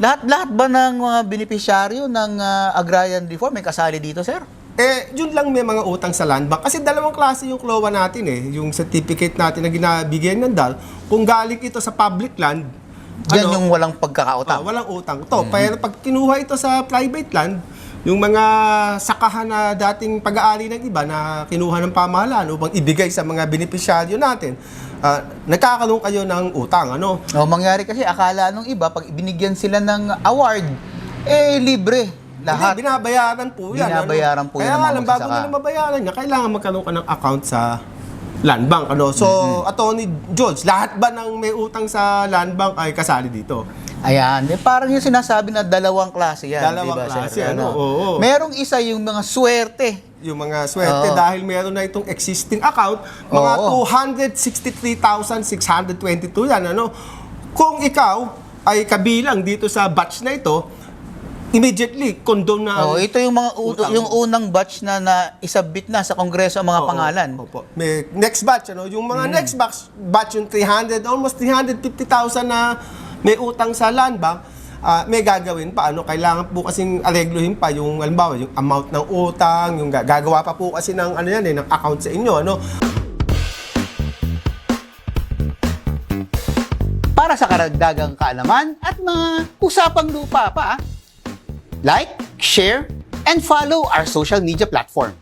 Lahat ba ng mga benepisyaryo ng agrarian reform may kasali dito, sir? Yun lang may mga utang sa land bank. Kasi dalawang klase yung CLOA natin Yung certificate natin na ginabigyan ng DAL, kung galing ito sa public land, Yan yung walang pagkakautang. walang utang to. Pero pag kinuha ito sa private land, yung mga sakahan na dating pag-aari ng iba na kinuha ng pamahalaan upang ibigay sa mga benepisyaryo natin, nagkakaroon kayo ng utang. Mangyari kasi, akala nung iba, pag binigyan sila ng award, libre. Lahat. Hindi, binabayaran po yan. Binabayaran po yan ng Kaya mga nga lang, bago magsasaka. nila mabayaran niya, kailangan magkaroon ka ng account sa land bank. So, Attorney George, lahat ba ng may utang sa land bank ay kasali dito? Ayan, parang yung sinasabi na dalawang klase yan. Dalawang diba, klase, sir? oo. Merong isa yung mga swerte. Yung mga swerte dahil meron na itong existing account, mga 263,622 yan. Kung ikaw ay kabilang dito sa batch na ito, immediately condone na. Ito yung mga yung unang batch na isabit na sa Kongreso ang mga pangalan. Opo. May next batch yung mga next batch yung 300 almost 350,000 na may utang sa land bank, may gagawin pa kailangan po kasing aregluhin pa yung halimbawa yung amount ng utang, yung gagawa pa po kasi ng ng account sa inyo Para sa karagdagang kaalaman at mga usapang lupa pa, like, share, and follow our social media platform.